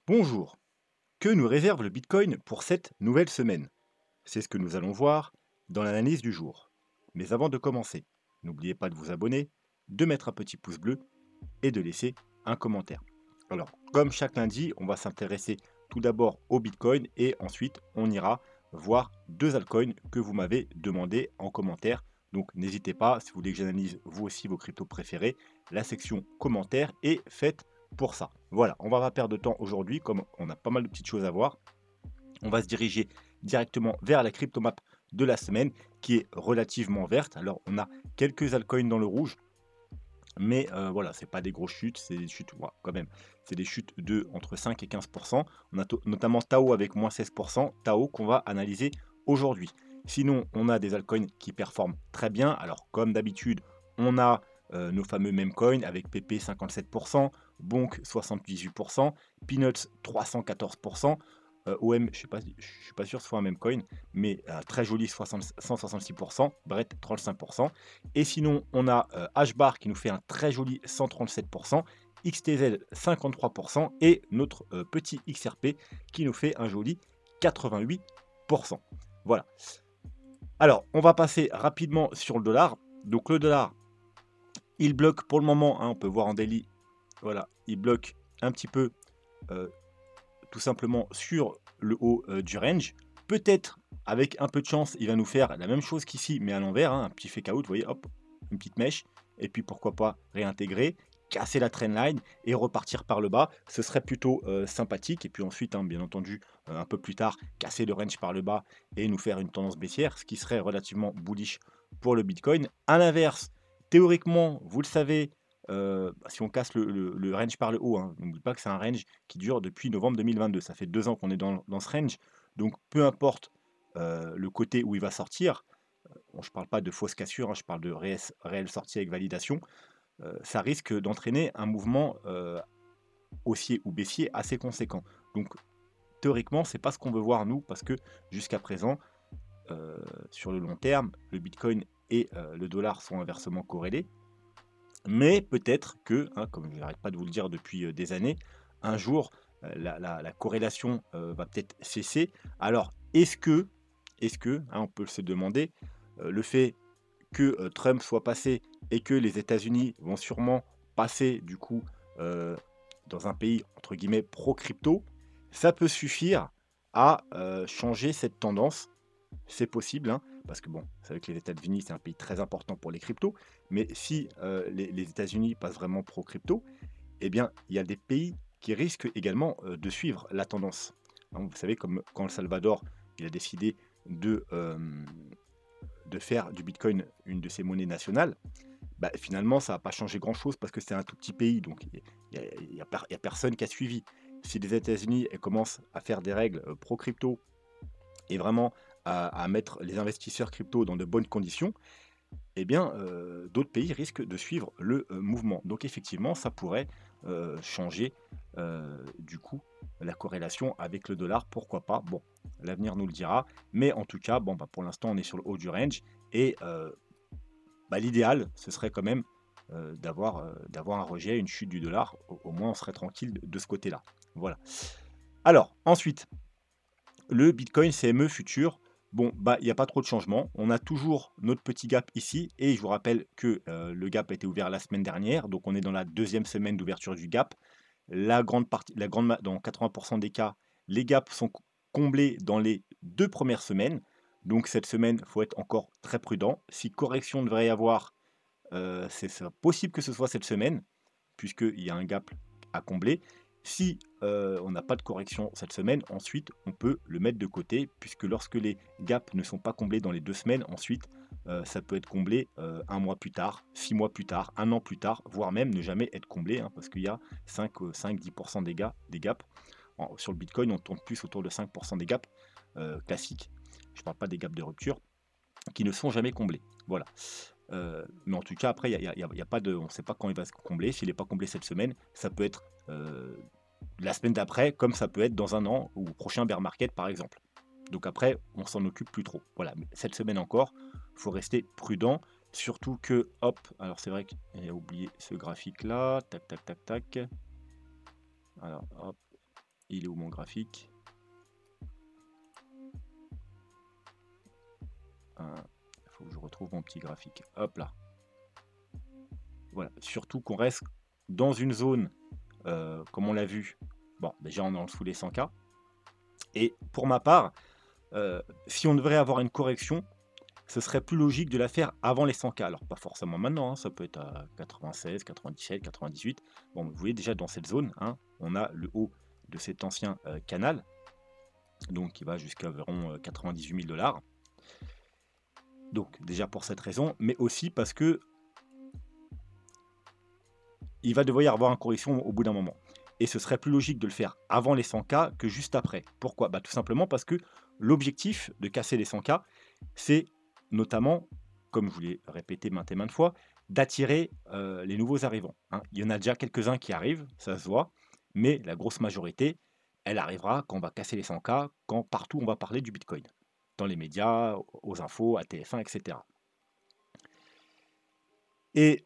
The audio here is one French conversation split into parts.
Bonjour, que nous réserve le Bitcoin pour cette nouvelle semaine? C'est ce que nous allons voir dans l'analyse du jour. Mais avant de commencer, n'oubliez pas de vous abonner, de mettre un petit pouce bleu et de laisser un commentaire. Alors, comme chaque lundi, on va s'intéresser tout d'abord au Bitcoin et ensuite on ira voir deux altcoins que vous m'avez demandé en commentaire. Donc n'hésitez pas, si vous voulez que j'analyse vous aussi vos cryptos préférés, la section commentaires est faite pour ça. Voilà, on va pas perdre de temps aujourd'hui, comme on a pas mal de petites choses à voir. On va se diriger directement vers la cryptomap de la semaine qui est relativement verte. Alors on a quelques altcoins dans le rouge, mais voilà, c'est pas des grosses chutes, c'est des chutes, ouah, quand même, c'est des chutes de entre 5 et 15. On a notamment Tao avec moins 16. Tao qu'on va analyser aujourd'hui. Sinon, on a des altcoins qui performent très bien. Alors, comme d'habitude, on a nos fameux memcoins avec PP 57%, Bonk 78%, Peanuts 314%, OM, je suis pas sûr que ce soit un memcoin, mais très joli 166%, Brett 35%. Et sinon, on a HBAR qui nous fait un très joli 137%, XTZ 53% et notre petit XRP qui nous fait un joli 88%. Voilà. Alors, on va passer rapidement sur le dollar. Donc le dollar, il bloque pour le moment, hein, on peut voir en daily, voilà, il bloque un petit peu euh, tout simplement sur le haut du range. Peut-être, avec un peu de chance, il va nous faire la même chose qu'ici, mais à l'envers, hein, un petit fake out, vous voyez, hop, une petite mèche, et puis pourquoi pas réintégrer, casser la trendline et repartir par le bas. Ce serait plutôt sympathique. Et puis ensuite, hein, bien entendu, un peu plus tard, casser le range par le bas et nous faire une tendance baissière, ce qui serait relativement bullish pour le Bitcoin. À l'inverse, théoriquement, vous le savez, si on casse le range par le haut, hein, n'oublie pas que c'est un range qui dure depuis novembre 2022. Ça fait 2 ans qu'on est dans ce range. Donc peu importe le côté où il va sortir, bon, je ne parle pas de fausse cassure, hein, je parle de réelle sortie avec validation, ça risque d'entraîner un mouvement haussier ou baissier assez conséquent. Donc théoriquement, c'est pas ce qu'on veut voir nous, parce que jusqu'à présent, sur le long terme, le Bitcoin et le dollar sont inversement corrélés. Mais peut-être que, hein, comme je n'arrête pas de vous le dire depuis des années, un jour, la corrélation va peut-être cesser. Alors, hein, on peut se demander, le fait que Trump soit passé et que les États-Unis vont sûrement passer, du coup, euh, dans un pays, entre guillemets, pro-crypto, ça peut suffire à changer cette tendance. C'est possible, hein, parce que bon, vous savez que les États-Unis, c'est un pays très important pour les cryptos, mais si les États-Unis passent vraiment pro-crypto, eh bien, il y a des pays qui risquent également de suivre la tendance. Hein, vous savez, comme quand le Salvador, il a décidé de, euh, de faire du Bitcoin une de ses monnaies nationales, bah, finalement, ça n'a pas changé grand-chose parce que c'est un tout petit pays, donc il y a personne qui a suivi. Si les États-Unis commencent à faire des règles pro-crypto et vraiment à mettre les investisseurs crypto dans de bonnes conditions, eh bien, d'autres pays risquent de suivre le mouvement. Donc effectivement, ça pourrait changer du coup la corrélation avec le dollar, pourquoi pas. Bon, l'avenir nous le dira, mais en tout cas, bon, bah, pour l'instant, on est sur le haut du range et bah, l'idéal, ce serait quand même d'avoir un rejet, une chute du dollar. Au moins, on serait tranquille de ce côté-là. Voilà. Alors, ensuite, le Bitcoin CME futur, bon, bah, il n'y a pas trop de changement. On a toujours notre petit gap ici. Et je vous rappelle que le gap a été ouvert la semaine dernière. Donc, on est dans la deuxième semaine d'ouverture du gap. Dans 80% des cas, les gaps sont comblés dans les 2 premières semaines. Donc, cette semaine, il faut être encore très prudent. Si correction devrait y avoir, c'est possible que ce soit cette semaine, puisqu'il y a un gap à combler. Si on n'a pas de correction cette semaine, ensuite on peut le mettre de côté, puisque lorsque les gaps ne sont pas comblés dans les 2 semaines, ensuite ça peut être comblé un mois plus tard, 6 mois plus tard, un an plus tard, voire même ne jamais être comblé, hein, parce qu'il y a 5-10% des gaps. Sur le Bitcoin, on tourne plus autour de 5% des gaps classiques. Je ne parle pas des gaps de rupture qui ne sont jamais comblés. Voilà. Mais en tout cas, après, y a pas de, on ne sait pas quand il va se combler. S'il n'est pas comblé cette semaine, ça peut être la semaine d'après, comme ça peut être dans un an ou au prochain bear market, par exemple. Donc après, on s'en occupe plus trop. Voilà, mais cette semaine encore, il faut rester prudent. Surtout que, hop, alors c'est vrai que j'ai oublié ce graphique-là. Tac, tac, tac, tac. Alors, hop, il est où mon graphique? Il faut que je retrouve mon petit graphique. Hop là. Voilà. Surtout qu'on reste dans une zone, comme on l'a vu. Bon, déjà on est en dessous des 100K. Et pour ma part, si on devrait avoir une correction, ce serait plus logique de la faire avant les 100K. Alors pas forcément maintenant, hein, ça peut être à 96, 97, 98. Bon, vous voyez déjà dans cette zone, hein, on a le haut de cet ancien canal, donc qui va jusqu'à environ 98 000 $. Donc déjà pour cette raison, mais aussi parce que il va devoir y avoir une correction au bout d'un moment. Et ce serait plus logique de le faire avant les 100K que juste après. Pourquoi? Bah, tout simplement parce que l'objectif de casser les 100K, c'est notamment, comme je vous l'ai répété maintes et maintes fois, d'attirer les nouveaux arrivants, hein. Il y en a déjà quelques-uns qui arrivent, ça se voit, mais la grosse majorité, elle arrivera quand on va casser les 100K, quand partout on va parler du Bitcoin. Dans les médias, aux infos, à TF1, etc. Et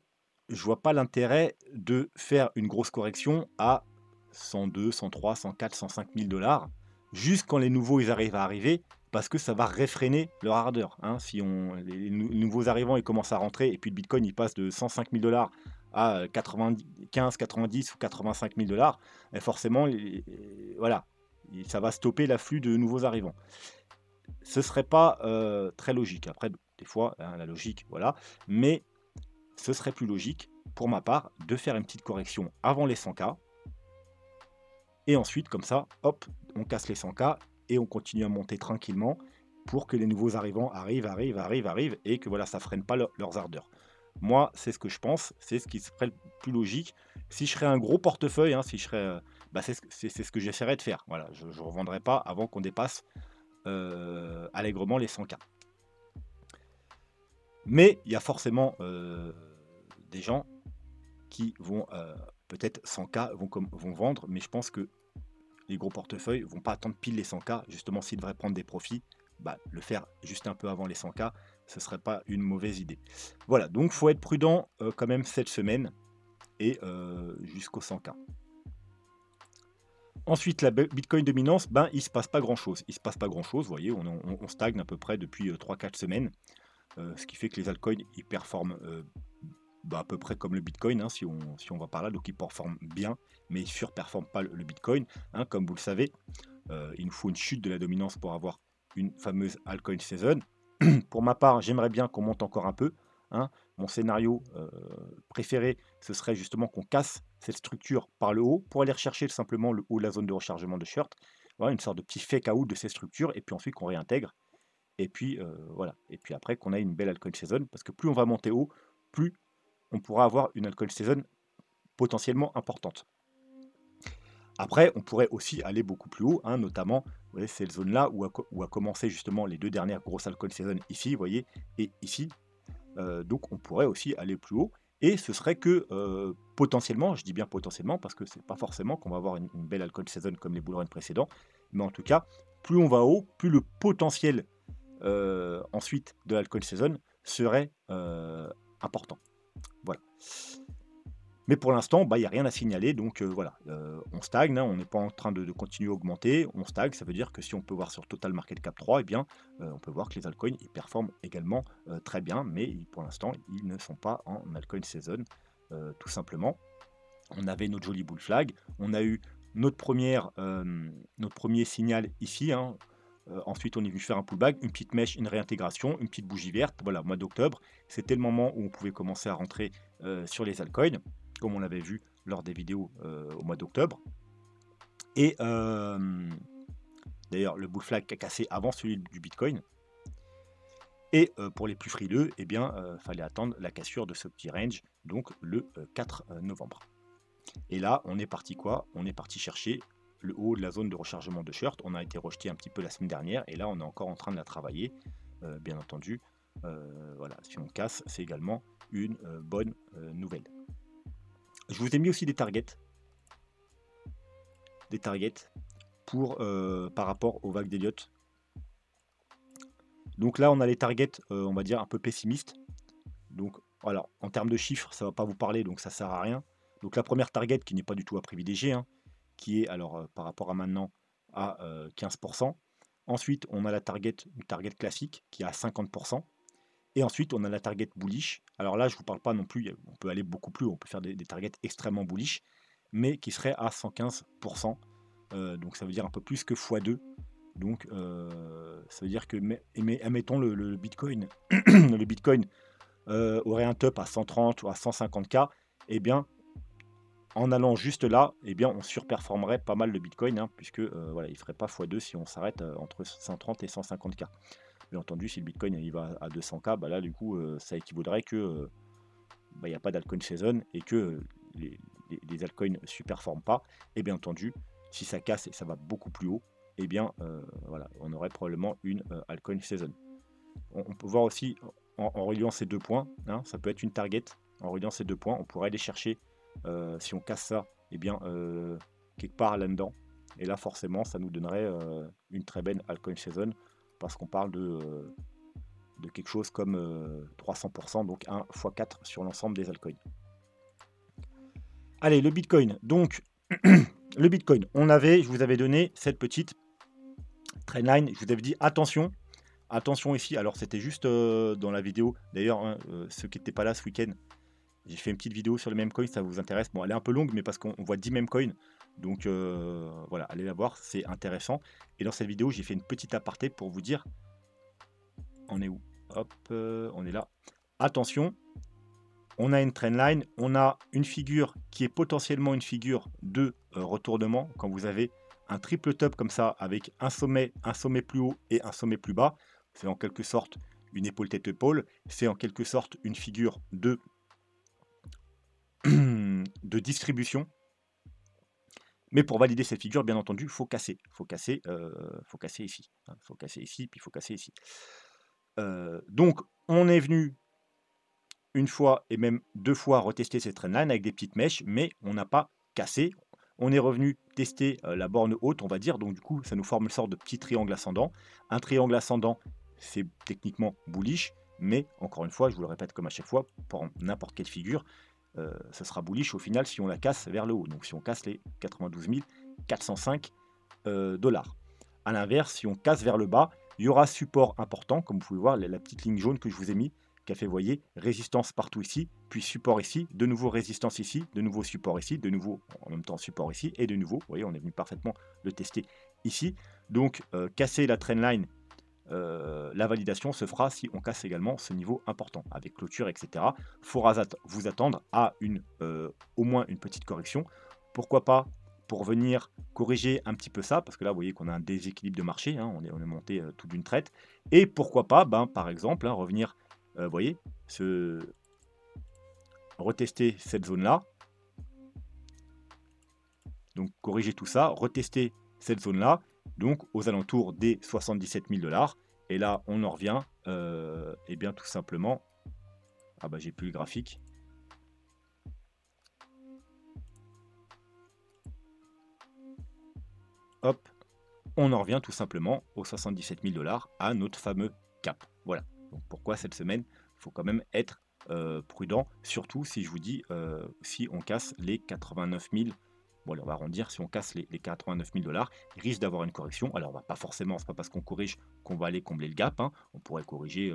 je vois pas l'intérêt de faire une grosse correction à 102, 103, 104, 105 000 $, juste quand les nouveaux ils arrivent à arriver, parce que ça va réfréner leur ardeur, hein. Si les nouveaux arrivants ils commencent à rentrer et puis le Bitcoin il passe de 105 000 $ à 95, 90 ou 85 000 $, et forcément, voilà, ça va stopper l'afflux de nouveaux arrivants. Ce serait pas très logique. Après, des fois, hein, la logique, voilà, mais ce serait plus logique, pour ma part, de faire une petite correction avant les 100K. Et ensuite, comme ça, hop, on casse les 100K et on continue à monter tranquillement pour que les nouveaux arrivants arrivent et que voilà, ça freine pas leurs ardeurs. Moi, c'est ce que je pense, c'est ce qui serait le plus logique. Si je serais un gros portefeuille, hein, si je serais, bah, c'est ce que j'essaierais de faire. Voilà, je ne revendrai pas avant qu'on dépasse allègrement les 100K. Mais il y a forcément des gens qui vont peut-être 100K vont vendre, mais je pense que les gros portefeuilles vont pas attendre pile les 100K. Justement, s'ils devraient prendre des profits, bah, le faire juste un peu avant les 100K, ce serait pas une mauvaise idée. Voilà, donc faut être prudent quand même cette semaine et jusqu'au 100K. Ensuite, la Bitcoin dominance, ben, il se passe pas grand-chose. Il se passe pas grand-chose, vous voyez, on stagne à peu près depuis 3-4 semaines. Ce qui fait que les altcoins, ils performent bah, à peu près comme le Bitcoin, hein, si on va par là, donc ils performent bien, mais ils ne surperforment pas le Bitcoin, hein, comme vous le savez. Il nous faut une chute de la dominance pour avoir une fameuse altcoin season. Pour ma part, j'aimerais bien qu'on monte encore un peu, hein. Mon scénario préféré, ce serait justement qu'on casse cette structure par le haut pour aller rechercher simplement le haut de la zone de rechargement de short. Voilà, une sorte de petit fake out de ces structures, et puis ensuite qu'on réintègre. Et puis voilà. Et puis après qu'on ait une belle altcoin season, parce que plus on va monter haut, plus on pourra avoir une altcoin season potentiellement importante. Après, on pourrait aussi aller beaucoup plus haut, hein, notamment, vous voyez, cette zone-là où a commencé justement les deux dernières grosses altcoin season ici, vous voyez, et ici. Donc on pourrait aussi aller plus haut. Et ce serait que potentiellement, je dis bien potentiellement, parce que c'est pas forcément qu'on va avoir une belle altcoin season comme les bull runs précédents, mais en tout cas, plus on va haut, plus le potentiel ensuite de l'alcool season serait important. Voilà. Mais pour l'instant, bah, il n'y a rien à signaler, donc voilà, on stagne, hein, on n'est pas en train de continuer à augmenter, on stagne, ça veut dire que si on peut voir sur Total Market Cap 3, eh bien, on peut voir que les altcoins ils performent également très bien, mais pour l'instant, ils ne sont pas en altcoin season, tout simplement. On avait notre joli bull flag, on a eu notre premier signal ici, hein. Ensuite, on est venu faire un pullback, une petite mèche, une réintégration, une petite bougie verte. Voilà, au mois d'octobre, c'était le moment où on pouvait commencer à rentrer sur les altcoins, comme on l'avait vu lors des vidéos au mois d'octobre. Et d'ailleurs, le bull flag a cassé avant celui du Bitcoin. Et pour les plus frileux, eh bien, fallait attendre la cassure de ce petit range, donc le 4 novembre. Et là, on est parti quoi? On est parti chercher le haut de la zone de rechargement de short. On a été rejeté un petit peu la semaine dernière et là, on est encore en train de la travailler, bien entendu. Voilà, si on casse, c'est également une bonne nouvelle. Je vous ai mis aussi des targets. Des targets pour, par rapport aux vagues d'Elliott. Donc là, on a les targets, on va dire, un peu pessimistes. Donc, alors, en termes de chiffres, ça ne va pas vous parler, donc ça ne sert à rien. Donc la première target, qui n'est pas du tout à privilégier, hein, qui est alors par rapport à maintenant à 15%. Ensuite, on a une target classique qui est à 50%. Et ensuite, on a la target bullish. Alors là, je ne vous parle pas non plus, on peut aller beaucoup plus haut, on peut faire des targets extrêmement bullish, mais qui serait à 115%. Donc ça veut dire un peu plus que x2. Donc ça veut dire que, admettons, le Bitcoin, le Bitcoin aurait un top à 130 ou à 150K, eh bien, en allant juste là, eh bien, on surperformerait pas mal le Bitcoin, hein, puisque voilà, il ne ferait pas x2 si on s'arrête entre 130 et 150K. Bien entendu, si le Bitcoin il va à 200K, bah là, du coup, ça équivaudrait que il n'y a pas d'altcoin saison et que les altcoins ne superforment pas. Et bien entendu, si ça casse et ça va beaucoup plus haut, eh bien, voilà, on aurait probablement une altcoin saison. On peut voir aussi, en reliant ces deux points, hein, ça peut être une target. En reliant ces deux points, on pourrait aller chercher, si on casse ça, eh bien, quelque part là-dedans. Et là, forcément, ça nous donnerait une très belle altcoin saison, parce qu'on parle de quelque chose comme 300%, donc 1 x 4 sur l'ensemble des altcoins. Allez, le Bitcoin. Donc, le Bitcoin, je vous avais donné cette petite trendline. Je vous avais dit attention, attention ici. Alors, c'était juste dans la vidéo. D'ailleurs, hein, ceux qui n'étaient pas là ce week-end, j'ai fait une petite vidéo sur le meme coin, ça vous intéresse. Bon, elle est un peu longue, mais parce qu'on voit 10 meme coins. Donc, voilà, allez la voir, c'est intéressant. Et dans cette vidéo, j'ai fait une petite aparté pour vous dire, on est où? Hop, on est là. Attention, on a une trendline, on a une figure qui est potentiellement une figure de retournement. Quand vous avez un triple top comme ça, avec un sommet plus haut et un sommet plus bas, c'est en quelque sorte une épaule tête-épaule. C'est en quelque sorte une figure de, de distribution. Mais pour valider cette figure, bien entendu, il faut casser. Il faut casser ici. Il faut casser ici, puis il faut casser ici. Donc, on est venu une fois et même deux fois retester cette trendline avec des petites mèches, mais on n'a pas cassé. On est revenu tester la borne haute, on va dire. Donc, du coup, ça nous forme une sorte de petit triangle ascendant. Un triangle ascendant, c'est techniquement bullish, mais encore une fois, je vous le répète comme à chaque fois, pour n'importe quelle figure, ce sera bullish au final si on la casse vers le haut. Donc, si on casse les 92 405 dollars. A l'inverse, si on casse vers le bas, il y aura support important, comme vous pouvez voir, la petite ligne jaune que je vous ai mis, qui a fait, vous voyez, résistance partout ici, puis support ici, de nouveau résistance ici, de nouveau support ici, de nouveau en même temps support ici, et de nouveau, vous voyez, on est venu parfaitement le tester ici. Donc, casser la trendline, la validation se fera si on casse également ce niveau important, avec clôture, etc. Il faudra vous attendre à au moins une petite correction. Pourquoi pas pour venir corriger un petit peu ça, parce que là, vous voyez qu'on a un déséquilibre de marché, hein, on est monté tout d'une traite. Et pourquoi pas, par exemple, hein, revenir, vous voyez, retester cette zone-là. Donc, corriger tout ça, retester cette zone-là, donc aux alentours des 77 000 dollars. Et là, on en revient, et bien tout simplement, ah bah j'ai plus le graphique. Hop, on en revient tout simplement aux 77 000 dollars à notre fameux cap. Voilà. Donc pourquoi cette semaine, il faut quand même être prudent, surtout si je vous dis, si on casse les 89 000. Bon, allez, on va arrondir, si on casse les 89 000 dollars, il risque d'avoir une correction. Alors, on va pas forcément, c'est pas parce qu'on corrige qu'on va aller combler le gap, hein. On pourrait corriger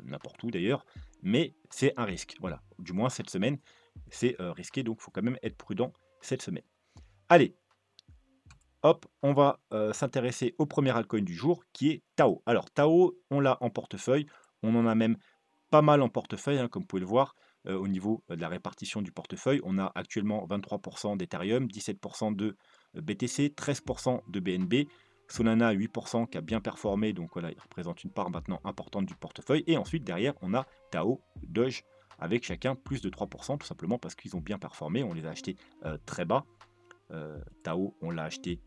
n'importe où d'ailleurs, mais c'est un risque. Voilà, du moins cette semaine, c'est risqué, donc il faut quand même être prudent cette semaine. Allez, hop, on va s'intéresser au premier altcoin du jour qui est Tao. Alors, Tao, on l'a en portefeuille, on en a même pas mal en portefeuille, hein, comme vous pouvez le voir. Au niveau de la répartition du portefeuille, on a actuellement 23% d'Ethereum, 17% de BTC, 13% de BNB, Solana 8% qui a bien performé, donc voilà, il représente une part maintenant importante du portefeuille. Et ensuite, derrière, on a Tao, Doge, avec chacun plus de 3%, tout simplement parce qu'ils ont bien performé. On les a achetés très bas. Tao, on l'a acheté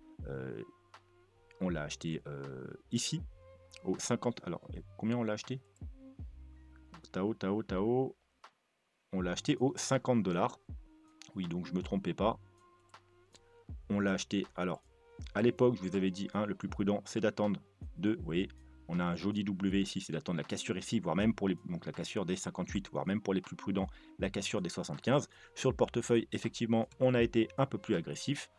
ici, au 50. Alors, combien on l'a acheté? Tao, on l'a acheté au 50 dollars. Oui, donc je me trompais pas. On l'a acheté, alors, à l'époque, je vous avais dit, hein, le plus prudent, c'est d'attendre vous voyez, on a un joli W ici, c'est d'attendre la cassure ici, voire même pour donc la cassure des 58, voire même pour les plus prudents, la cassure des 75. Sur le portefeuille, effectivement, on a été un peu plus agressif.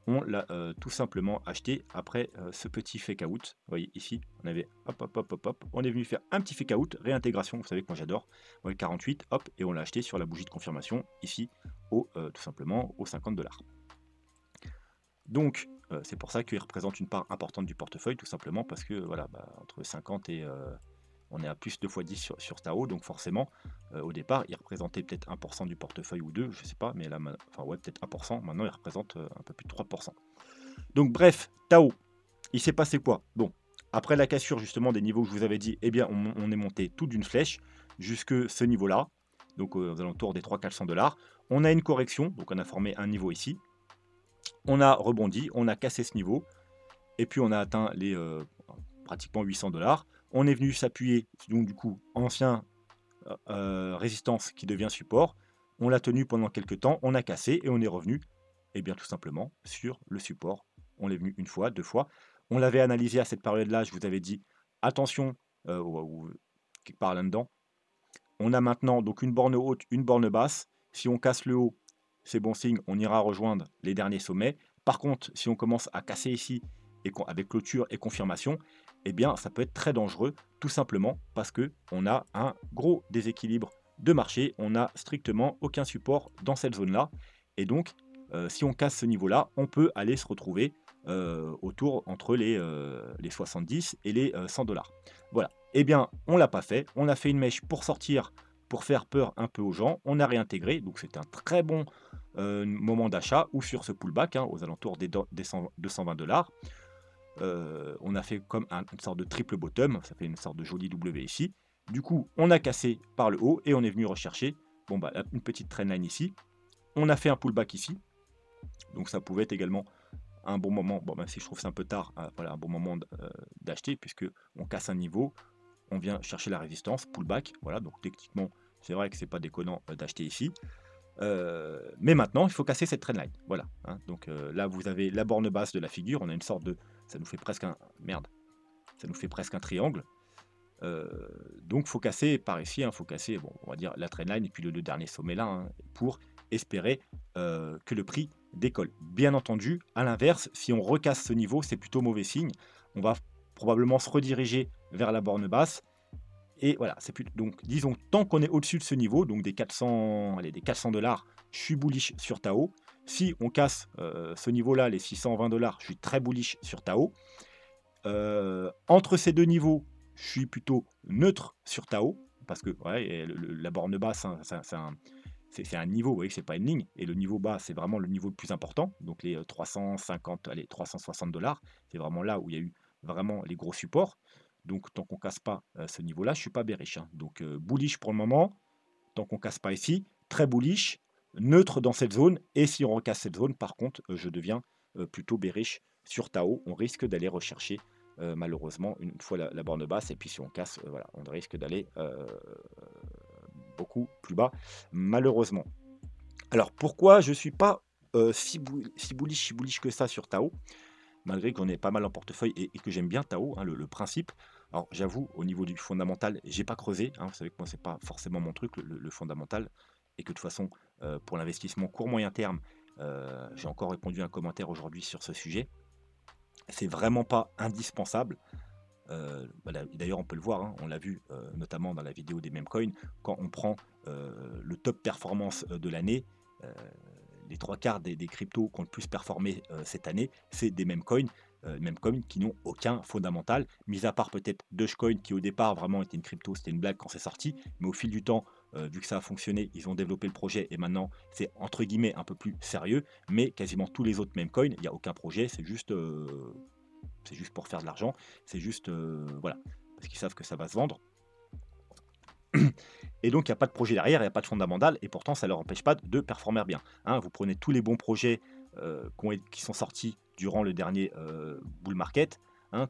on l'a tout simplement acheté après ce petit fake out. Vous voyez ici, on avait hop, hop, hop, hop, hop, on est venu faire un petit fake out, réintégration, vous savez que moi j'adore, ouais, 48, hop, et on l'a acheté sur la bougie de confirmation ici, au, tout simplement aux 50 $. Donc, c'est pour ça qu'il représente une part importante du portefeuille, tout simplement parce que voilà, bah, entre 50 et on est à plus 2 fois 10 sur Tao, donc forcément, au départ, il représentait peut-être 1% du portefeuille ou 2, je sais pas, mais là, enfin ouais, peut-être 1%, maintenant il représente un peu plus de 3%. Donc bref, Tao, il s'est passé quoi? Bon, après la cassure justement des niveaux que je vous avais dit, eh bien on est monté tout d'une flèche jusque ce niveau-là, donc aux alentours des 300-400 $. On a une correction, donc on a formé un niveau ici. On a rebondi, on a cassé ce niveau, et puis on a atteint les pratiquement 800 $. On est venu s'appuyer, donc du coup, ancien résistance qui devient support. On l'a tenu pendant quelques temps, on a cassé et on est revenu, et bien tout simplement, sur le support. On est venu une fois, deux fois. On l'avait analysé à cette période-là, je vous avais dit, attention, ou quelque part là-dedans. On a maintenant donc une borne haute, une borne basse. Si on casse le haut, c'est bon signe, on ira rejoindre les derniers sommets. Par contre, si on commence à casser ici, et avec clôture et confirmation, eh bien, ça peut être très dangereux, tout simplement parce que on a un gros déséquilibre de marché. On n'a strictement aucun support dans cette zone-là. Et donc, si on casse ce niveau-là, on peut aller se retrouver autour entre les 70 et les 100 $. Voilà. Eh bien, on l'a pas fait. On a fait une mèche pour sortir, pour faire peur un peu aux gens. On a réintégré, donc c'est un très bon moment d'achat ou sur ce pullback aux alentours des 220 $. On a fait comme une sorte de triple bottom, ça fait une sorte de joli W ici. Du coup, on a cassé par le haut et on est venu rechercher bon, bah, une petite trendline ici. On a fait un pullback ici, donc ça pouvait être également un bon moment, bon, même si je trouve ça un peu tard, voilà, un bon moment d'acheter puisque on casse un niveau, on vient chercher la résistance, pullback, voilà, donc techniquement, c'est vrai que c'est pas déconnant d'acheter ici. Mais maintenant, il faut casser cette trendline. Voilà. Donc là, vous avez la borne basse de la figure. On a une sorte de. Ça nous fait presque un. Merde. Ça nous fait presque un triangle. Donc, faut casser par ici. Faut casser, bon, on va dire la trendline et puis le dernier sommet là pour espérer que le prix décolle. Bien entendu, à l'inverse, si on recasse ce niveau, c'est plutôt mauvais signe. On va probablement se rediriger vers la borne basse. Et voilà, c'est plus donc disons tant qu'on est au-dessus de ce niveau, donc des 400, allez, des 400 $, je suis bullish sur Tao. Si on casse ce niveau-là, les 620 $, je suis très bullish sur Tao. Entre ces deux niveaux, je suis plutôt neutre sur Tao parce que ouais, et la borne basse, c'est un niveau, vous voyez, c'est pas une ligne. Et le niveau bas, c'est vraiment le niveau le plus important. Donc les 350, allez, 360 $, c'est vraiment là où il y a eu vraiment les gros supports. Donc tant qu'on casse pas ce niveau-là, je suis pas bearish. Donc bullish pour le moment, tant qu'on casse pas ici, très bullish, neutre dans cette zone. Et si on recasse cette zone, par contre, je deviens plutôt bearish sur Tao. On risque d'aller rechercher malheureusement une fois la borne basse. Et puis si on casse, voilà, on risque d'aller beaucoup plus bas, malheureusement. Alors pourquoi je ne suis pas si bullish que ça sur Tao, malgré qu'on ait pas mal en portefeuille et que j'aime bien Tao, le principe. Alors j'avoue, au niveau du fondamental, j'ai pas creusé. Vous savez que moi, c'est pas forcément mon truc, le fondamental. Et que de toute façon, pour l'investissement court moyen terme, j'ai encore répondu à un commentaire aujourd'hui sur ce sujet. C'est vraiment pas indispensable. D'ailleurs, on peut le voir, on l'a vu notamment dans la vidéo des meme coins, quand on prend le top performance de l'année, les trois quarts des cryptos qui ont le plus performé cette année, c'est des meme coins qui n'ont aucun fondamental, mis à part peut-être Dogecoin qui au départ vraiment était une crypto, c'était une blague quand c'est sorti, mais au fil du temps, vu que ça a fonctionné, ils ont développé le projet et maintenant c'est entre guillemets un peu plus sérieux, mais quasiment tous les autres meme coins, il n'y a aucun projet, c'est juste pour faire de l'argent, c'est juste, voilà, parce qu'ils savent que ça va se vendre. Et donc, il n'y a pas de projet derrière, il n'y a pas de fondamental, et pourtant, ça ne leur empêche pas de performer bien. Vous prenez tous les bons projets qui sont sortis durant le dernier bull market,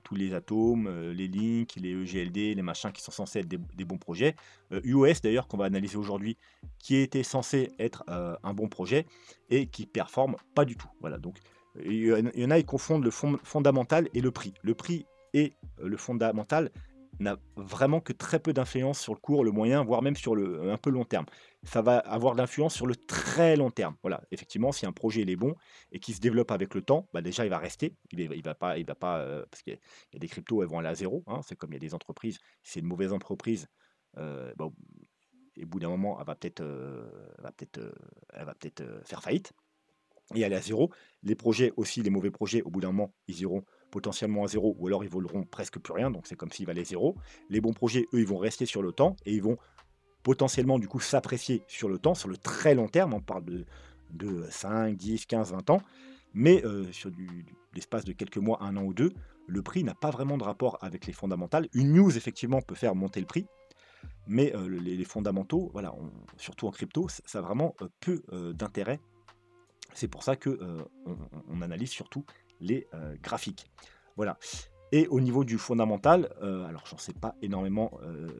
tous les atomes, les links, les EGLD, les machins qui sont censés être des bons projets. UOS, d'ailleurs, qu'on va analyser aujourd'hui, qui était censé être un bon projet et qui performe pas du tout. Voilà, donc il y en a, ils confondent le fondamental et le prix. Le prix et le fondamental n'a vraiment que très peu d'influence sur le court, le moyen, voire même sur le un peu long terme. Ça va avoir de l'influence sur le très long terme. Voilà, effectivement, si un projet il est bon et qu'il se développe avec le temps, bah, déjà il va rester. Il va pas, parce qu'il y a des cryptos, elles vont aller à zéro, hein. C'est comme il y a des entreprises, si c'est une mauvaise entreprise, bah, et au bout d'un moment, elle va peut-être, faire faillite et aller à zéro. Les projets aussi, les mauvais projets, au bout d'un moment, ils iront potentiellement à zéro ou alors ils vaudront presque plus rien, donc c'est comme s'ils valaient zéro. Les bons projets, eux, ils vont rester sur le temps et ils vont potentiellement, du coup, s'apprécier sur le temps, sur le très long terme. On parle de 5, 10, 15, 20 ans, mais sur l'espace de quelques mois, un an ou deux, le prix n'a pas vraiment de rapport avec les fondamentales. Une news, effectivement, peut faire monter le prix, mais les fondamentaux, voilà, surtout en crypto, ça a vraiment peu d'intérêt. C'est pour ça que on analyse surtout les graphiques. Voilà. Et au niveau du fondamental, alors j'en sais pas énormément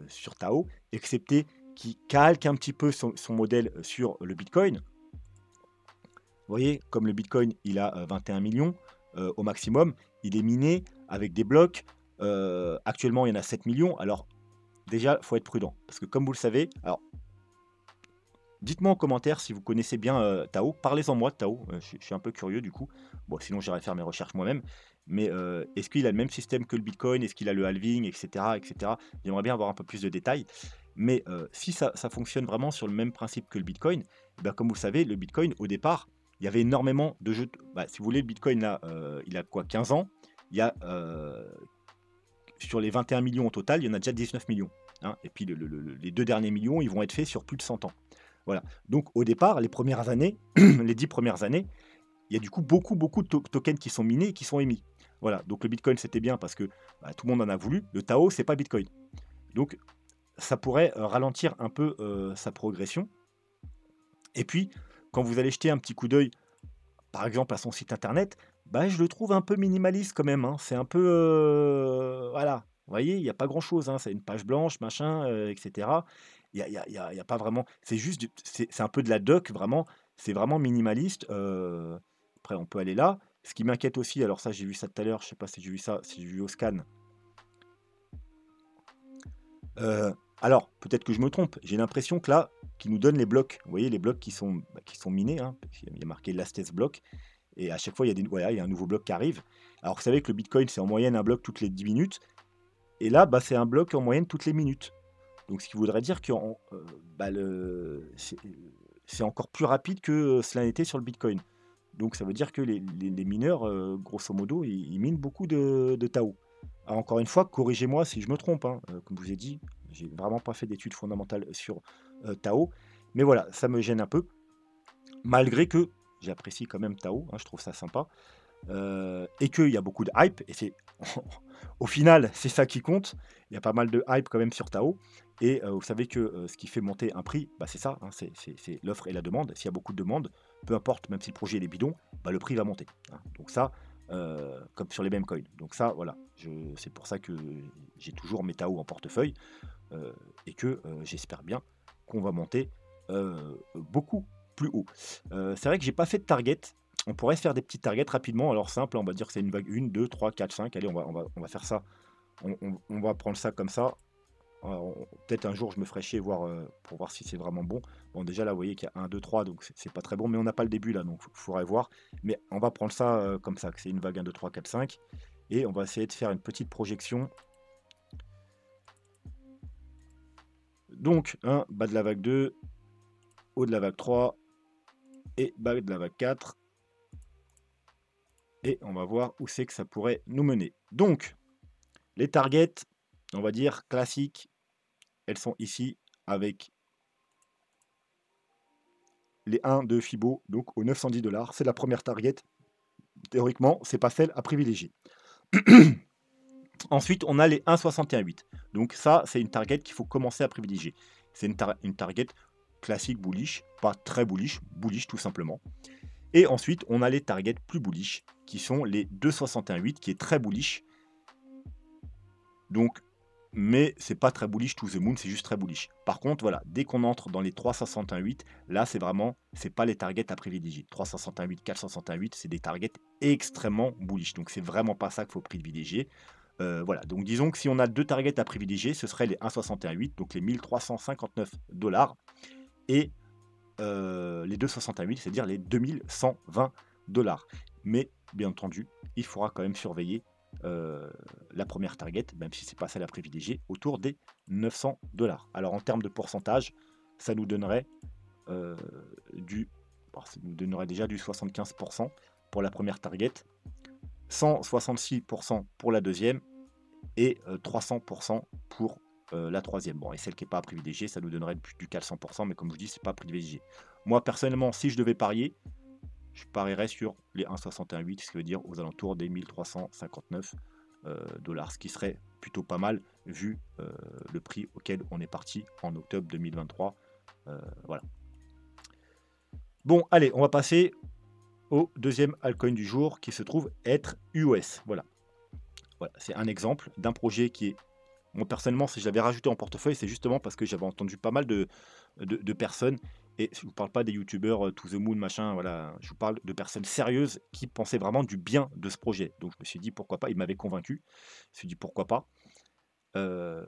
sur Tao, excepté qui calque un petit peu son modèle sur le Bitcoin. Vous voyez, comme le Bitcoin, il a 21 millions au maximum, il est miné avec des blocs. Actuellement, il y en a 7 millions. Alors, déjà, il faut être prudent. Parce que comme vous le savez, alors dites-moi en commentaire si vous connaissez bien Tao. Parlez-en moi de Tao. Je suis un peu curieux du coup. Bon, sinon j'irai faire mes recherches moi-même. Mais est-ce qu'il a le même système que le Bitcoin? Est-ce qu'il a le halving, etc., etc. J'aimerais bien avoir un peu plus de détails. Mais si ça fonctionne vraiment sur le même principe que le Bitcoin, eh ben, comme vous le savez, le Bitcoin, au départ, il y avait énormément de jeux. Bah, si vous voulez, le Bitcoin, là, il a quoi, 15 ans. Il y a, sur les 21 millions au total, il y en a déjà 19 millions, hein. Et puis les deux derniers millions, ils vont être faits sur plus de 100 ans. Voilà. Donc au départ, les premières années, les 10 premières années, il y a du coup beaucoup de tokens qui sont minés et qui sont émis. Voilà. Donc le Bitcoin, c'était bien parce que bah, tout le monde en a voulu. Le Tao, c'est pas Bitcoin. Donc ça pourrait ralentir un peu sa progression. Et puis, quand vous allez jeter un petit coup d'œil, par exemple, à son site internet, bah, je le trouve un peu minimaliste quand même, hein. C'est un peu, voilà, vous voyez, il y a pas grand-chose, hein. C'est une page blanche, machin, et cetera. Il y a pas vraiment, c'est juste du c'est un peu de la doc vraiment, c'est vraiment minimaliste, après on peut aller là. Ce qui m'inquiète aussi, alors ça j'ai vu ça tout à l'heure, je sais pas si j'ai vu ça, si j'ai vu au scan. Alors peut-être que je me trompe, j'ai l'impression que là, qu'ils nous donnent les blocs. Vous voyez les blocs qui sont minés, hein, il y a marqué lastest block. Et à chaque fois, voilà, il y a un nouveau bloc qui arrive. Alors, vous savez que le Bitcoin, c'est en moyenne un bloc toutes les 10 minutes. Et là, bah, c'est un bloc en moyenne toutes les minutes. Donc, ce qui voudrait dire que bah, c'est encore plus rapide que cela n'était sur le Bitcoin. Donc, ça veut dire que les mineurs, grosso modo, ils minent beaucoup de Tao. Alors, encore une fois, corrigez-moi si je me trompe, hein. Comme je vous ai dit, j'ai vraiment pas fait d'études fondamentales sur Tao. Mais voilà, ça me gêne un peu. Malgré que j'apprécie quand même Tao, hein, je trouve ça sympa. Et qu'il y a beaucoup de hype, et c'est au final, c'est ça qui compte. Il y a pas mal de hype quand même sur Tao. Et vous savez que ce qui fait monter un prix, bah, c'est ça, hein, c'est l'offre et la demande. S'il y a beaucoup de demandes, peu importe, même si le projet est bidon, bah, le prix va monter, hein. Donc ça, comme sur les mêmes coins. Donc ça, voilà, c'est pour ça que j'ai toujours mes Tao en portefeuille et que j'espère bien qu'on va monter beaucoup plus haut. C'est vrai que j'ai pas fait de target. On pourrait se faire des petites targets rapidement. Alors simple, on va dire que c'est une vague 1, 2, 3, 4, 5. Allez, on va faire ça. On va prendre ça comme ça. Peut-être un jour, je me ferai chier pour voir si c'est vraiment bon. Bon, déjà là, vous voyez qu'il y a 1, 2, 3, donc c'est pas très bon. Mais on n'a pas le début là, donc il faudrait voir. Mais on va prendre ça comme ça, que c'est une vague 1, 2, 3, 4, 5. Et on va essayer de faire une petite projection. Donc, bas de la vague 2, haut de la vague 3 et bas de la vague 4. Et on va voir où c'est que ça pourrait nous mener. Donc, les targets, on va dire classiques, elles sont ici avec les 1 de Fibo, donc aux 910 $. C'est la première target. Théoriquement, c'est pas celle à privilégier. Ensuite, on a les 1,61,8. Donc ça, c'est une target qu'il faut commencer à privilégier. C'est une target classique bullish, pas très bullish, bullish tout simplement. Et ensuite, on a les targets plus bullish, qui sont les 2,61,8, qui est très bullish. Donc, mais c'est pas très bullish to the moon, c'est juste très bullish. Par contre, voilà, dès qu'on entre dans les 3,618, là, c'est pas les targets à privilégier. 3,618, 4,618, c'est des targets extrêmement bullish. Donc, c'est vraiment pas ça qu'il faut privilégier. Voilà, donc disons que si on a 2 targets à privilégier, ce serait les 1,61,8, donc les 1 359 $ et les 2,68, c'est-à-dire les 2 120 $. Mais bien entendu, il faudra quand même surveiller, la première target, même si c'est pas celle à privilégier, autour des 900 $. Alors en termes de pourcentage, ça nous donnerait, heu, du ça nous donnerait déjà du 75 pour la première target, 166 pour la deuxième et 300 pour, la troisième. Bon et celle qui est pas à privilégier, ça nous donnerait plus du 400, mais comme je vous dis, c'est pas privilégié. Moi personnellement, si je devais parier, je parierais sur les 1,61,8, ce qui veut dire aux alentours des 1 359 $, ce qui serait plutôt pas mal vu, le prix auquel on est parti en octobre 2023, voilà. Bon allez, on va passer au deuxième altcoin du jour qui se trouve être UOS. Voilà. Voilà, c'est un exemple d'un projet qui est moi personnellement, si je l'avais rajouté en portefeuille, c'est justement parce que j'avais entendu pas mal de personnes et je vous parle pas des youtubeurs, to the moon machin, voilà, je vous parle de personnes sérieuses qui pensaient vraiment du bien de ce projet. Donc je me suis dit: «Pourquoi pas?» Il m'avait convaincu. Je me suis dit: «Pourquoi pas?» Heu,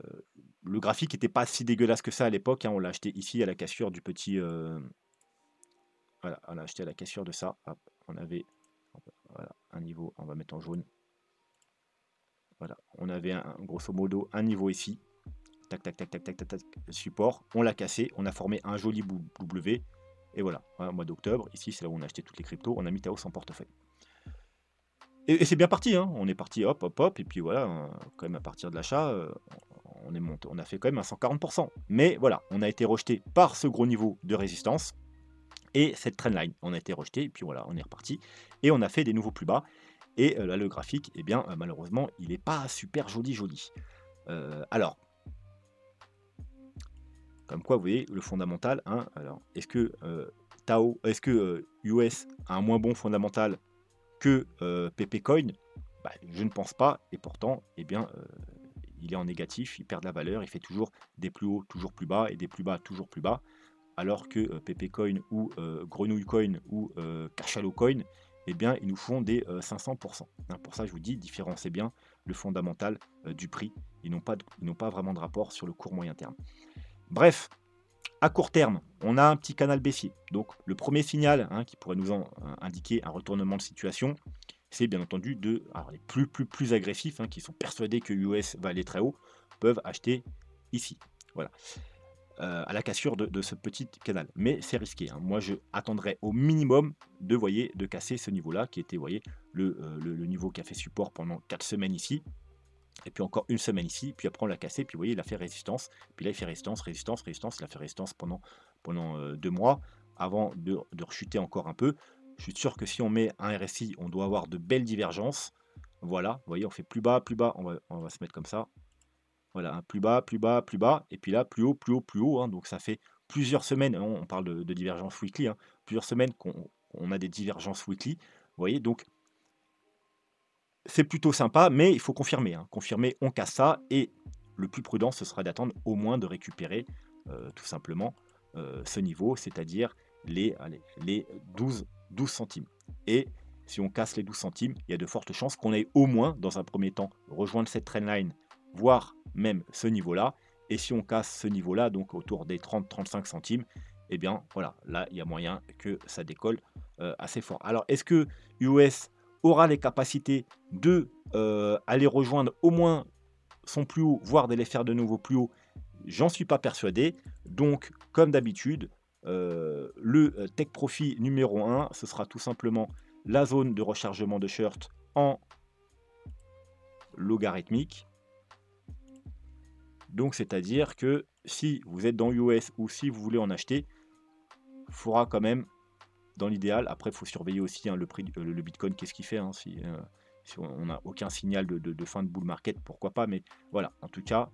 le graphique était pas si dégueulasse que ça à l'époque, hein. On l'a acheté ici à la cassure du petit, voilà, on l'a acheté à la cassure de ça. Hop, on avait voilà, un niveau, on va mettre en jaune. Voilà, on avait un grosso modo un niveau ici. Tac, tac, tac, tac, tac, tac, tac, support. On l'a cassé, on a formé un joli W. Et voilà, au mois d'octobre, ici c'est là où on a acheté toutes les cryptos, on a mis Taos en portefeuille. Et c'est bien parti, hein. On est parti hop, hop, hop, et puis voilà, quand même à partir de l'achat, on est monté, on a fait quand même un 140%. Mais voilà, on a été rejeté par ce gros niveau de résistance et cette trendline. On a été rejeté, et puis voilà, on est reparti. Et on a fait des nouveaux plus bas. Et là, le graphique, eh bien, malheureusement, il n'est pas super joli, joli. Alors, comme quoi, vous voyez, le fondamental, hein, alors, est-ce que US a un moins bon fondamental que PP Coin? Bah, je ne pense pas, et pourtant, eh bien, il est en négatif, il perd de la valeur, il fait toujours des plus hauts, toujours plus bas, et des plus bas, toujours plus bas, alors que PP Coin ou Grenouille Coin ou Cachalot Coin, eh bien, ils nous font des 500%. Hein, pour ça, je vous dis, différencez bien le fondamental du prix. Ils n'ont pas vraiment de rapport sur le court moyen terme. Bref, à court terme, on a un petit canal baissier. Donc, le premier signal, hein, qui pourrait nous indiquer un retournement de situation, c'est bien entendu alors les plus agressifs, hein, qui sont persuadés que US va aller très haut, peuvent acheter ici. Voilà. À la cassure de ce petit canal. Mais c'est risqué, hein. Moi, je attendrais au minimum de casser ce niveau-là, qui était, vous voyez, le niveau qui a fait support pendant 4 semaines ici. Et puis encore une semaine ici, puis après on l'a cassé, puis vous voyez, il a fait résistance. Puis là, il fait résistance, résistance, résistance. Il a fait résistance pendant 2 mois, avant de rechuter encore un peu. Je suis sûr que si on met un RSI, on doit avoir de belles divergences. Voilà, vous voyez, on fait plus bas, on va se mettre comme ça. Voilà, hein, plus bas, plus bas, plus bas, et puis là, plus haut, plus haut, plus haut, hein. Donc ça fait plusieurs semaines, on parle de divergence weekly, hein, plusieurs semaines qu'on a des divergences weekly. Vous voyez, donc c'est plutôt sympa, mais il faut confirmer, hein. Confirmer, on casse ça, et le plus prudent, ce sera d'attendre au moins de récupérer, tout simplement, ce niveau, c'est-à-dire les 12 centimes. Et si on casse les 12 centimes, il y a de fortes chances qu'on ait au moins, dans un premier temps, rejoindre cette trendline, voire même ce niveau-là. Et si on casse ce niveau-là, donc autour des 30-35 centimes, eh bien voilà, là, il y a moyen que ça décolle, assez fort. Alors, est-ce que US aura les capacités de, aller rejoindre au moins son plus haut, voire d'aller faire de nouveau plus haut? J'en suis pas persuadé. Donc, comme d'habitude, le, take profit numéro un, ce sera tout simplement la zone de rechargement de short en logarithmique. Donc, c'est-à-dire que si vous êtes dans US ou si vous voulez en acheter, il faudra quand même, dans l'idéal, après il faut surveiller aussi, hein, le prix le bitcoin, qu'est-ce qu'il fait, hein, si on n'a aucun signal de fin de bull market, pourquoi pas, mais voilà, en tout cas,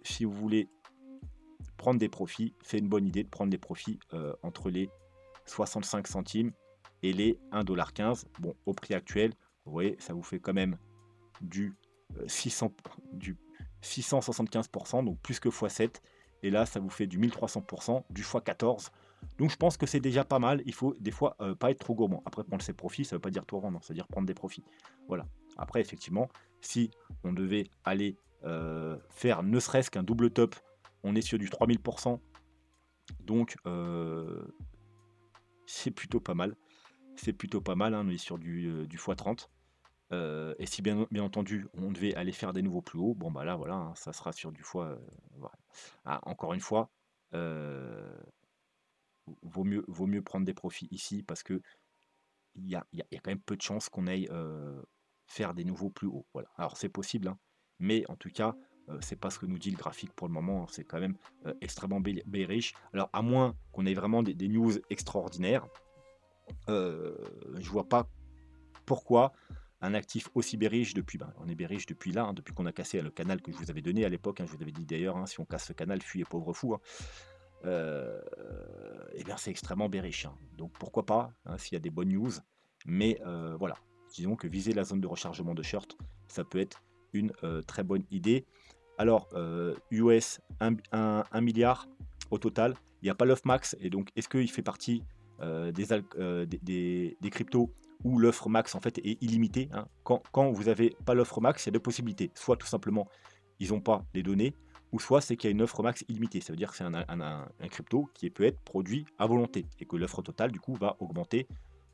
si vous voulez prendre des profits, c'est une bonne idée de prendre des profits, entre les 65 centimes et les 1,15 $. Bon, au prix actuel, vous voyez, ça vous fait quand même du, 600 du 675%, donc plus que x7, et là, ça vous fait du 1300%, du x14. Donc je pense que c'est déjà pas mal. Il faut des fois, pas être trop gourmand. Après, prendre ses profits, ça veut pas dire tout vendre, hein, c'est-à-dire prendre des profits. Voilà. Après, effectivement, Si on devait aller faire ne serait-ce qu'un double top, on est sur du 3000%. Donc, c'est plutôt pas mal. C'est plutôt pas mal, hein, on est sur du x30. Et si bien entendu, on devait aller faire des nouveaux plus hauts, bon bah là voilà, hein, ça sera sur du fois, voilà. Ah, encore une fois, heu, vaut mieux prendre des profits ici parce que il y a quand même peu de chances qu'on aille, faire des nouveaux plus hauts, voilà. Alors c'est possible, hein, mais en tout cas, c'est pas ce que nous dit le graphique pour le moment, hein. C'est quand même, extrêmement bearish. Alors à moins qu'on ait vraiment des news extraordinaires, je vois pas pourquoi un actif aussi bearish depuis, ben, on est bearish depuis là, hein, depuis qu'on a cassé le canal que je vous avais donné à l'époque, hein, je vous avais dit d'ailleurs, hein, si on casse ce canal, fuyez pauvre fou, hein. Et bien c'est extrêmement bearish, hein. Donc pourquoi pas, hein, s'il y a des bonnes news, mais voilà. Disons que viser la zone de rechargement de short, ça peut être une très bonne idée. Alors, US 1 milliard au total, il n'y a pas l'offre max, et donc est-ce qu'il fait partie des cryptos où l'offre max en fait est illimitée, hein. Quand vous n'avez pas l'offre max, il y a deux possibilités. Soit tout simplement, ils n'ont pas les données, ou soit c'est qu'il y a une offre max illimitée. Ça veut dire que c'est un crypto qui peut être produit à volonté et que l'offre totale du coup va augmenter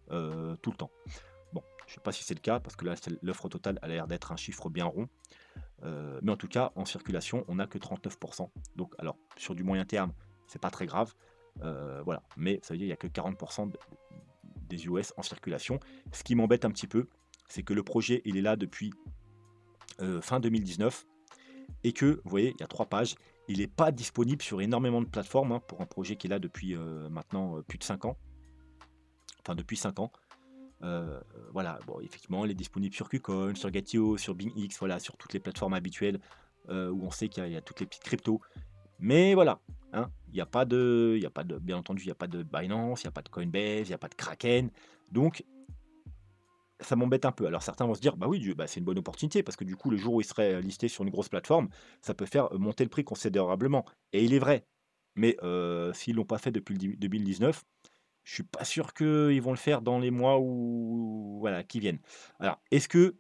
tout le temps. Bon, je ne sais pas si c'est le cas parce que là l'offre totale a l'air d'être un chiffre bien rond. Mais en tout cas, en circulation, on n'a que 39%. Donc, alors, sur du moyen terme, c'est pas très grave. Voilà. Mais ça veut dire qu'il n'y a que 40% des US en circulation. Ce qui m'embête un petit peu, c'est que le projet, il est là depuis fin 2019 et que, vous voyez, il y a 3 pages. Il n'est pas disponible sur énormément de plateformes, hein, pour un projet qui est là depuis maintenant plus de 5 ans. Enfin, depuis 5 ans. Heu, voilà, bon, effectivement, il est disponible sur KuCoin, sur Gate.io, sur BingX, voilà, sur toutes les plateformes habituelles, où on sait qu'il y a toutes les petites cryptos. Mais voilà, hein, il y a pas de bien entendu, il y a pas de Binance, il y a pas de Coinbase, il y a pas de Kraken. Donc ça m'embête un peu. Alors certains vont se dire: «Bah oui, bah, c'est une bonne opportunité parce que du coup, le jour où il serait, listé sur une grosse plateforme, ça peut faire, monter le prix considérablement», et il est vrai. Mais s'ils l'ont pas fait depuis le 2019, je suis pas sûr qu'ils vont le faire dans les mois voilà, qui viennent. Alors, est-ce que,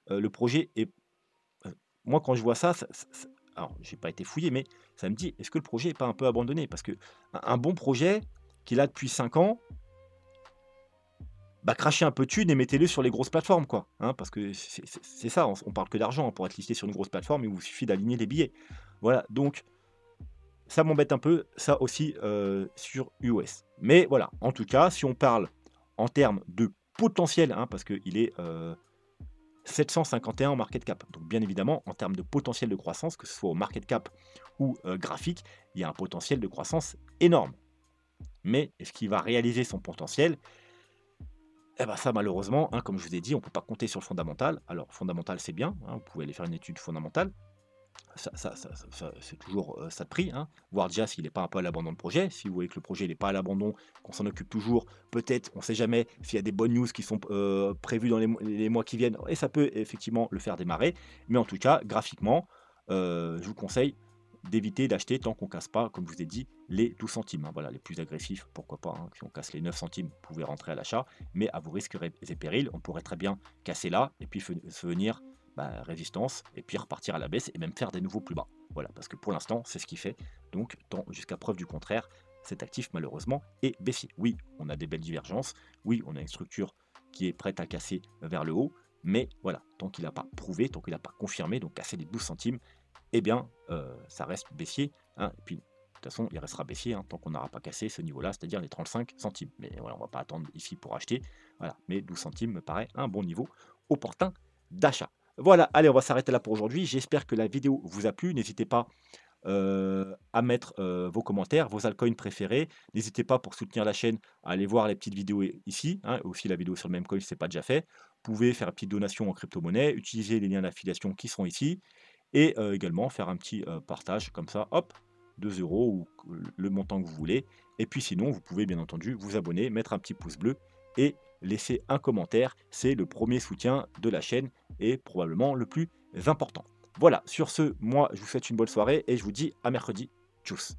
le projet est moi quand je vois ça, alors j'ai pas été fouillé, mais ça me dit: «Est-ce que le projet est pas un peu abandonné?» Parce qu'un bon projet qui est là depuis 5 ans, bah, crachez un peu de thunes et mettez-le sur les grosses plateformes, quoi, hein, parce que c'est ça, on parle que d'argent, hein, pour être listé sur une grosse plateforme, il vous suffit d'aligner les billets. Voilà, donc ça m'embête un peu, ça aussi, sur US. Mais voilà, en tout cas, si on parle en termes de potentiel, hein, parce qu'il est, 751 en market cap. Donc bien évidemment, en termes de potentiel de croissance, que ce soit au market cap ou, graphique, il y a un potentiel de croissance énorme. Mais est-ce qu'il va réaliser son potentiel? Eh ben ça malheureusement, hein, comme je vous ai dit, on ne peut pas compter sur le fondamental. Alors fondamental, c'est bien, hein, vous pouvez aller faire une étude fondamentale. C'est toujours, ça de prix, hein. Voir déjà s'il n'est pas un peu à l'abandon de projet. Si vous voyez que le projet n'est pas à l'abandon, qu'on s'en occupe toujours, peut-être, on ne sait jamais, s'il y a des bonnes news qui sont, prévues dans les mois qui viennent, et ça peut effectivement le faire démarrer. Mais en tout cas, graphiquement, je vous conseille d'éviter d'acheter tant qu'on casse pas, comme je vous ai dit, les 12 centimes, hein. Voilà, les plus agressifs, pourquoi pas, hein. Si on casse les 9 centimes, vous pouvez rentrer à l'achat, mais à vos risques et périls. On pourrait très bien casser là et puis se venir, bah, résistance et puis repartir à la baisse et même faire des nouveaux plus bas. Voilà, parce que pour l'instant, c'est ce qui fait. Donc, jusqu'à preuve du contraire, cet actif, malheureusement, est baissier. Oui, on a des belles divergences. Oui, on a une structure qui est prête à casser vers le haut. Mais voilà, tant qu'il n'a pas prouvé, tant qu'il n'a pas confirmé, donc casser les 12 centimes, eh bien, ça reste baissier, hein. Et puis, de toute façon, il restera baissier, hein, tant qu'on n'aura pas cassé ce niveau-là, c'est-à-dire les 35 centimes. Mais voilà, on ne va pas attendre ici pour acheter. Voilà, mais 12 centimes me paraît un bon niveau opportun d'achat. Voilà, allez, on va s'arrêter là pour aujourd'hui. J'espère que la vidéo vous a plu. N'hésitez pas à mettre vos commentaires, vos altcoins préférés. N'hésitez pas, pour soutenir la chaîne, à aller voir les petites vidéos ici, hein, aussi la vidéo sur le même coin si ce n'est pas déjà fait. Vous pouvez faire une petite donation en crypto-monnaie, utiliser les liens d'affiliation qui sont ici, et également faire un petit partage comme ça, hop, 2 euros ou le montant que vous voulez. Et puis sinon, vous pouvez bien entendu vous abonner, mettre un petit pouce bleu et laisser un commentaire. C'est le premier soutien de la chaîne et probablement le plus important. Voilà, sur ce, moi je vous souhaite une bonne soirée et je vous dis à mercredi. Tchuss.